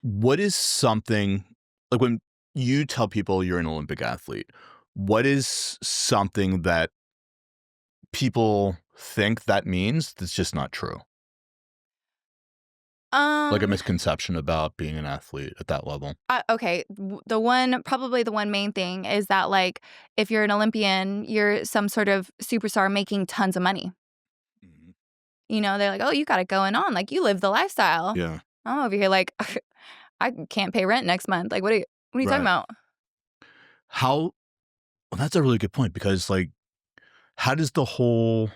What is something like when you tell people you're an Olympic athlete, what is something that people think that means that's just not true? Like a Um, misconception about being an athlete at that level. okay, probably the one main thing is that, like, if you're an Olympian, you're some sort of superstar making tons of money. Mhm. They're like, "Oh, you got it going on, like, you live the lifestyle." Yeah. I'm over here like, "I can't pay rent next month." Like, what are you talking Right. about? How well, that's a really good point because, like, how does the whole,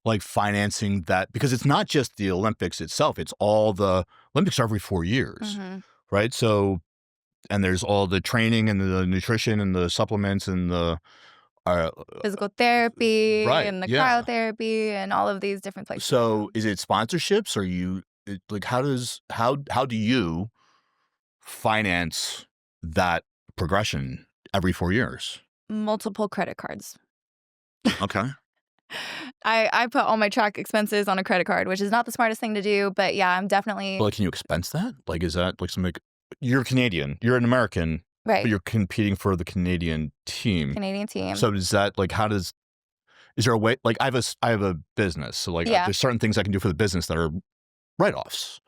like, financing that because it's not just the Olympics itself, it's all the Olympics are every 4 years, Mhm. right? So and there's all the training and the nutrition and the supplements and the, uh Physical therapy right, and the yeah. cryotherapy and all of these different places to go. So, is it sponsorships? Or you like, how do you finance that progression every 4 years? Multiple credit cards. Okay. I put all my track expenses on a credit card, which is not the smartest thing to do, but yeah, I'm But, definitely like, can you expense that? Like, is that, like, something you're Canadian, you're an American, but right, you're competing for the Canadian team. Canadian team. So, does that like, how does is there a way like, I have a business, so, like, Yeah. there's certain things I can do for the business that are write-offs,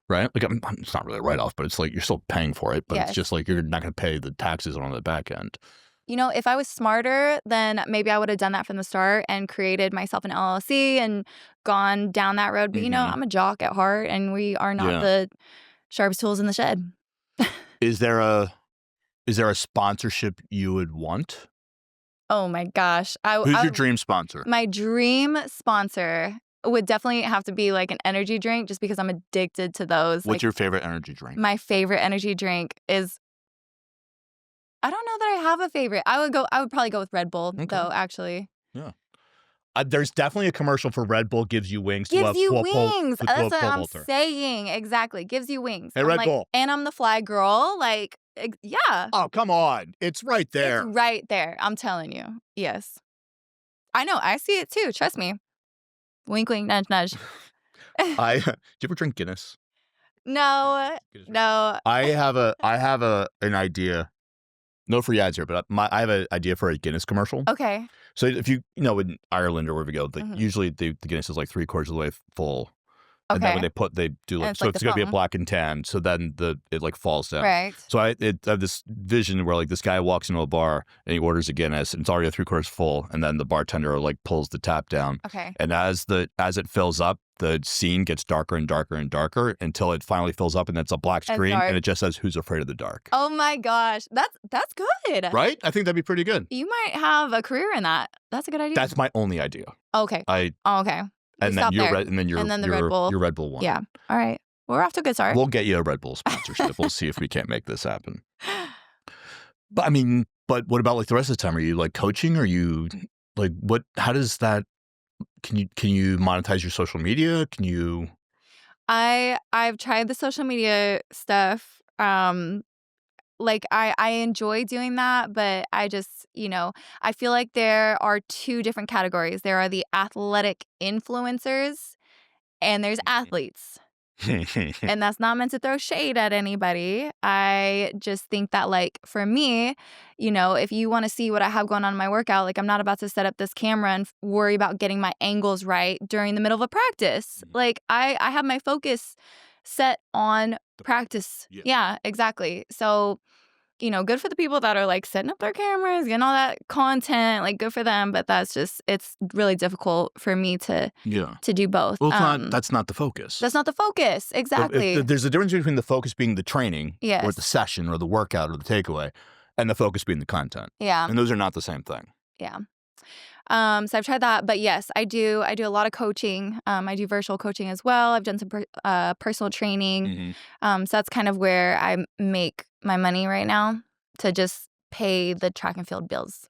right? Like, it's not really a write-off, but it's like you're still paying for it, but it's just Yes. like you're not gonna pay the taxes on the back end. If I was smarter, then maybe I would have done that from the start and created myself an LLC and gone down that road. But Mhm. I'm a jock at heart and we are not Yeah. the sharpest tools in the shed. Is there a is there a sponsorship you would want? Oh my gosh. Who's your dream sponsor? My dream sponsor would definitely have to be like an energy drink just because I'm addicted to those. What's Like your favorite energy drink? my favorite energy drink is I don't know that I have a favorite. I would probably go with Red Bull Okay. though, actually. Yeah. There's definitely a commercial for Red Bull gives you wings to Gives a you pole wings. to That's a what pole I'm vaulter. saying. Exactly. Gives you wings. Hey, I'm Red like, Bull. and I'm the fly girl. Like, yeah, Oh, come on. It's right it's there. right there. I'm telling you. Yes. I know. I see it too. Trust me. Wink, wink, nudge, nudge. Do you ever drink Guinness? No, Guinness Red. no. I have an idea. No free ads here, but I have an idea for a Guinness commercial. Okay. So if in Ireland or wherever we go, like Hmm. usually the Guinness is like 3/4 of the way full. And then when Okay. they do And like it's so like if the it's gonna be a foam. black and tan, so then it like falls down. Right. So I have this vision where like this guy walks into a bar and he orders a Guinness and it's already a 3/4 full, and then the bartender like pulls the tap down, Okay. and as it fills up, the scene gets darker and darker and darker until it finally fills up, and it's a black As screen, and dark. it just says "Who's Afraid of the Dark." Oh my gosh. That's good. Right? I think that'd be pretty good. You might have a career in that. That's a good idea. That's my only idea. Okay. I Oh, okay. You and then stop you're there. red, and then And then the Red Bull. your Red Bull one. Yeah. All right. We're off to a good start. We'll get you a Red Bull sponsorship. We'll see if we can't make this happen. But I mean, but what about like the rest of the time? Are you like coaching? Are you like what? How does that? Can you monetize your social media? Can you? I've tried the social media stuff. Like I enjoy doing that, but I just, I feel like there are two different categories. There are the athletic influencers and there's athletes. And that's not meant to throw shade at anybody. I just think that, like, for me, if you want to see what I have going on in my workout, like, I'm not about to set up this camera and worry about getting my angles right during the middle of a practice. Like, I have my focus set on The practice. yeah. Yeah, exactly. So, good for the people that are like setting up their cameras, getting all that content, like good for them. But it's really difficult for me to Yeah. do both. Well, it's not. That's not the focus. That's not the focus. Exactly. There's a difference between the focus being the training, or the Yes. session, or the workout, or the takeaway, and the focus being the content. Yeah. And those are not the same thing. Yeah. So I've tried that, but yes, I do a lot of coaching. I do virtual coaching as well. I've done some personal training. So that's kind of where I make my money right now to just pay the track and field bills.